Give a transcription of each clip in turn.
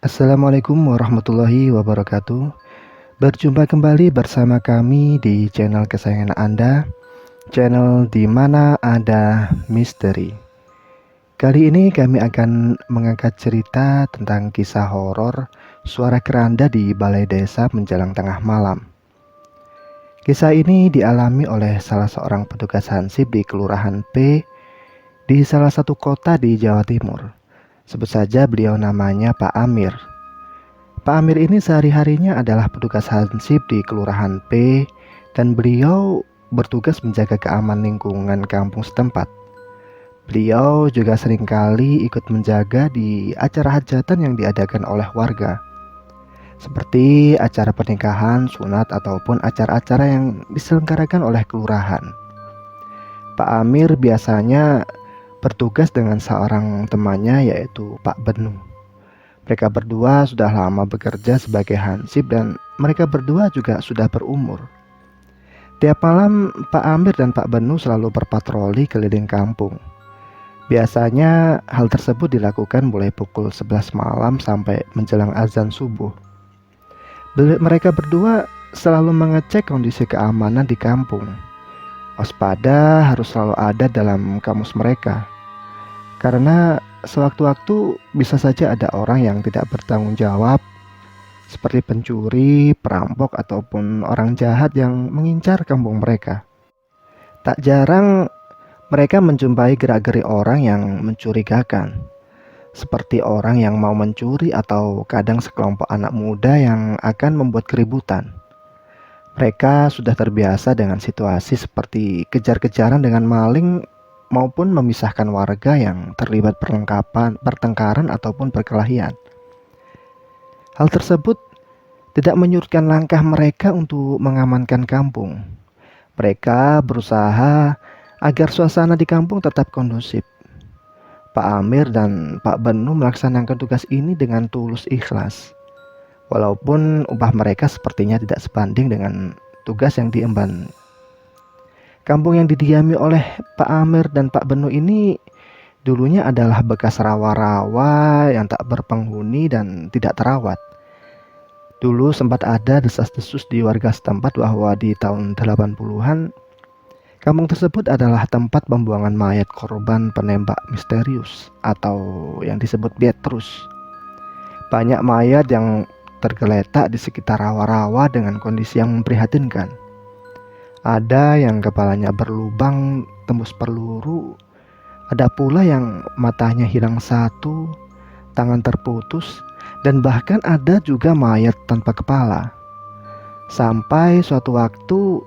Assalamualaikum warahmatullahi wabarakatuh. Berjumpa kembali bersama kami di channel kesayangan Anda, channel di mana ada misteri. Kali ini kami akan mengangkat cerita tentang kisah horor suara keranda di balai desa menjelang tengah malam. Kisah ini dialami oleh salah seorang petugas hansip di Kelurahan P di salah satu kota di Jawa Timur. Sebut saja beliau namanya Pak Amir. Pak Amir ini sehari-harinya adalah petugas hansip di Kelurahan P dan beliau bertugas menjaga keamanan lingkungan kampung setempat. Beliau juga seringkali ikut menjaga di acara hajatan yang diadakan oleh warga, seperti acara pernikahan, sunat, ataupun acara-acara yang diselenggarakan oleh kelurahan. Pak Amir biasanya bertugas dengan seorang temannya yaitu Pak Benu. Mereka berdua sudah lama bekerja sebagai hansip dan mereka berdua juga sudah berumur. Tiap malam Pak Amir dan Pak Benu selalu berpatroli keliling kampung. Biasanya hal tersebut dilakukan mulai pukul 11 malam sampai menjelang azan subuh. Mereka berdua selalu mengecek kondisi keamanan di kampung. Waspada harus selalu ada dalam kamus mereka. Karena sewaktu-waktu bisa saja ada orang yang tidak bertanggung jawab, seperti pencuri, perampok, ataupun orang jahat yang mengincar kampung mereka. Tak jarang mereka menjumpai gerak-gerik orang yang mencurigakan, seperti orang yang mau mencuri atau kadang sekelompok anak muda yang akan membuat keributan. Mereka sudah terbiasa dengan situasi seperti kejar-kejaran dengan maling maupun memisahkan warga yang terlibat pertengkaran ataupun perkelahian. Hal tersebut tidak menyurutkan langkah mereka untuk mengamankan kampung. Mereka berusaha agar suasana di kampung tetap kondusif. Pak Amir dan Pak Benu melaksanakan tugas ini dengan tulus ikhlas. Walaupun upah mereka sepertinya tidak sebanding dengan tugas yang diemban. Kampung yang didiami oleh Pak Amir dan Pak Benu ini dulunya adalah bekas rawa-rawa yang tak berpenghuni dan tidak terawat. Dulu sempat ada desas-desus di warga setempat bahwa di tahun 80-an kampung tersebut adalah tempat pembuangan mayat korban penembak misterius atau yang disebut Petrus. Banyak mayat yang tergeletak di sekitar rawa-rawa dengan kondisi yang memprihatinkan. Ada yang kepalanya berlubang tembus peluru, ada pula yang matanya hilang satu, tangan terputus, dan bahkan ada juga mayat tanpa kepala. Sampai suatu waktu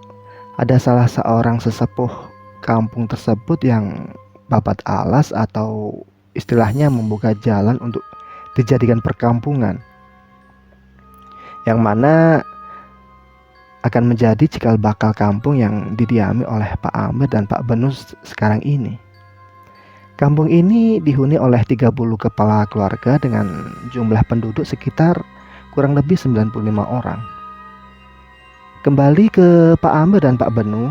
ada salah seorang sesepuh kampung tersebut yang babat alas atau istilahnya membuka jalan untuk dijadikan perkampungan, yang mana akan menjadi cikal bakal kampung yang didiami oleh Pak Amir dan Pak Benu sekarang ini. Kampung ini dihuni oleh 30 kepala keluarga dengan jumlah penduduk sekitar kurang lebih 95 orang. Kembali ke Pak Amir dan Pak Benu,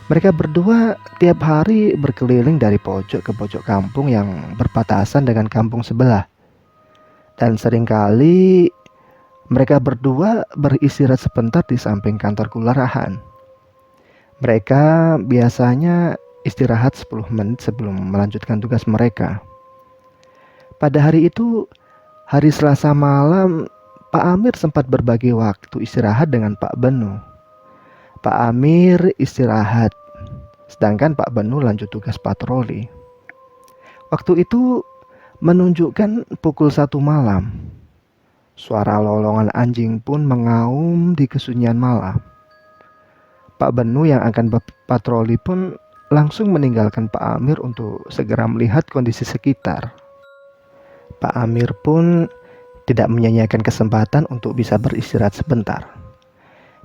mereka berdua tiap hari berkeliling dari pojok ke pojok kampung yang berbatasan dengan kampung sebelah. Dan seringkali mereka berdua beristirahat sebentar di samping kantor kelurahan. Mereka biasanya istirahat 10 menit sebelum melanjutkan tugas mereka. Pada hari itu, hari Selasa malam, Pak Amir sempat berbagi waktu istirahat dengan Pak Benu. Pak Amir istirahat, sedangkan Pak Benu lanjut tugas patroli. Waktu itu menunjukkan pukul 1 malam. Suara lolongan anjing pun mengaum di kesunyian malam. Pak Benu yang akan berpatroli pun langsung meninggalkan Pak Amir untuk segera melihat kondisi sekitar. Pak Amir pun tidak menyia-nyiakan kesempatan untuk bisa beristirahat sebentar.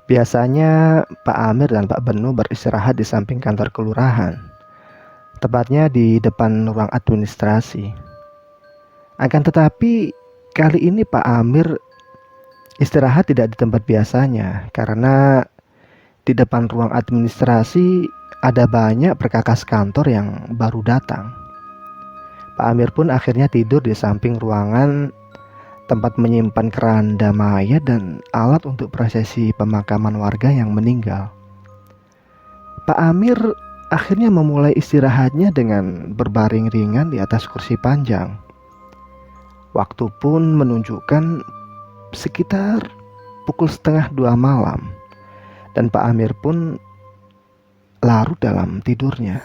Biasanya Pak Amir dan Pak Benu beristirahat di samping kantor kelurahan, tepatnya di depan ruang administrasi. Akan tetapi kali ini Pak Amir istirahat tidak di tempat biasanya karena di depan ruang administrasi ada banyak perkakas kantor yang baru datang. Pak Amir pun akhirnya tidur di samping ruangan tempat menyimpan keranda mayat dan alat untuk prosesi pemakaman warga yang meninggal. Pak Amir akhirnya memulai istirahatnya dengan berbaring ringan di atas kursi panjang. Waktu pun menunjukkan sekitar pukul 1:30 malam, dan Pak Amir pun larut dalam tidurnya.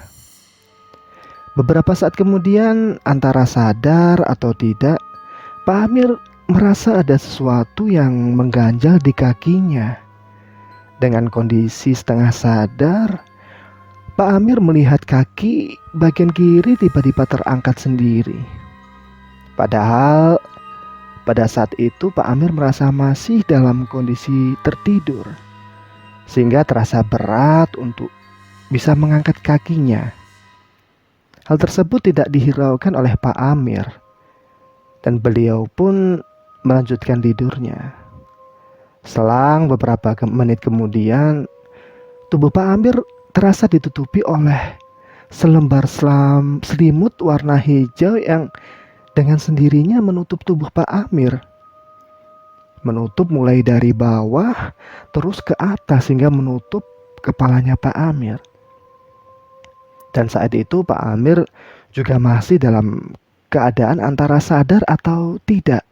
Beberapa saat kemudian, antara sadar atau tidak, Pak Amir merasa ada sesuatu yang mengganjal di kakinya. Dengan kondisi setengah sadar, Pak Amir melihat kaki bagian kiri tiba-tiba terangkat sendiri. Padahal pada saat itu Pak Amir merasa masih dalam kondisi tertidur, sehingga terasa berat untuk bisa mengangkat kakinya. Hal tersebut tidak dihiraukan oleh Pak Amir, dan beliau pun melanjutkan tidurnya. Selang beberapa menit kemudian, tubuh Pak Amir terasa ditutupi oleh selembar selimut warna hijau yang dengan sendirinya menutup tubuh Pak Amir. Menutup mulai dari bawah terus ke atas hingga menutup kepalanya Pak Amir. Dan saat itu Pak Amir juga masih dalam keadaan antara sadar atau tidak,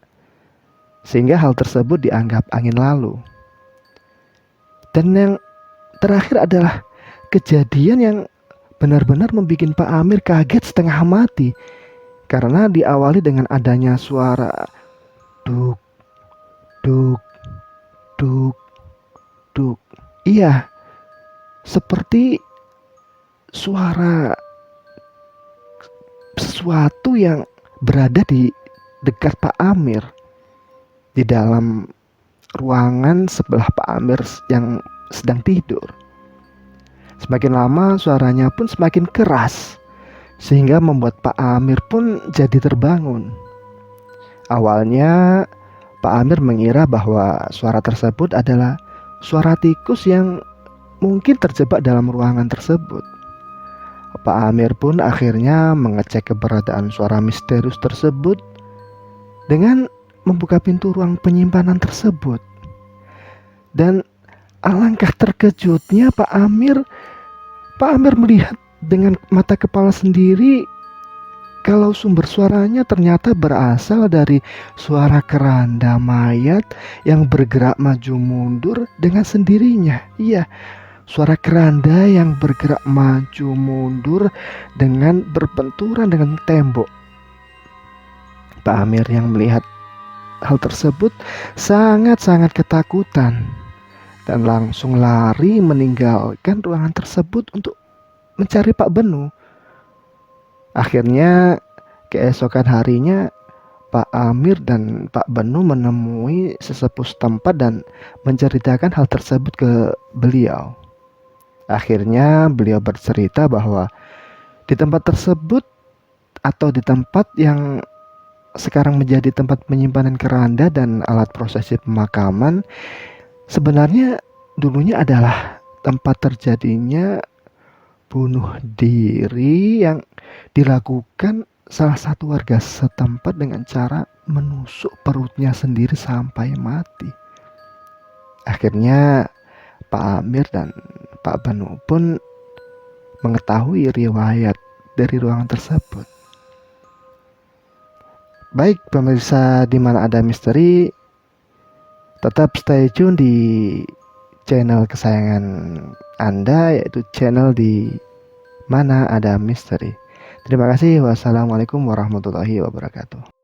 sehingga hal tersebut dianggap angin lalu. Dan yang terakhir adalah kejadian yang benar-benar membuat Pak Amir kaget setengah mati, karena diawali dengan adanya suara duk, duk, duk, duk. Iya, seperti suara sesuatu yang berada di dekat Pak Amir, di dalam ruangan sebelah Pak Amir yang sedang tidur. Semakin lama suaranya pun semakin keras, sehingga membuat Pak Amir pun jadi terbangun. Awalnya Pak Amir mengira bahwa suara tersebut adalah suara tikus yang mungkin terjebak dalam ruangan tersebut. Pak Amir pun akhirnya mengecek keberadaan suara misterius tersebut dengan membuka pintu ruang penyimpanan tersebut. Dan alangkah terkejutnya Pak Amir melihat dengan mata kepala sendiri kalau sumber suaranya ternyata berasal dari suara keranda mayat yang bergerak maju mundur dengan sendirinya. Iya, suara keranda yang bergerak maju mundur dengan berbenturan dengan tembok. Pak Amir yang melihat hal tersebut sangat-sangat ketakutan dan langsung lari meninggalkan ruangan tersebut untuk mencari Pak Benu. Akhirnya keesokan harinya Pak Amir dan Pak Benu menemui sesepuh setempat dan menceritakan hal tersebut ke beliau. Akhirnya beliau bercerita bahwa di tempat tersebut atau di tempat yang sekarang menjadi tempat penyimpanan keranda dan alat prosesi pemakaman, sebenarnya dulunya adalah tempat terjadinya bunuh diri yang dilakukan salah satu warga setempat dengan cara menusuk perutnya sendiri sampai mati. Akhirnya Pak Amir dan Pak Benu pun mengetahui riwayat dari ruangan tersebut. Baik pemirsa di mana ada misteri, tetap stay tune di channel kesayangan Anda, yaitu channel di mana ada misteri. Terima kasih. Wassalamualaikum warahmatullahi wabarakatuh.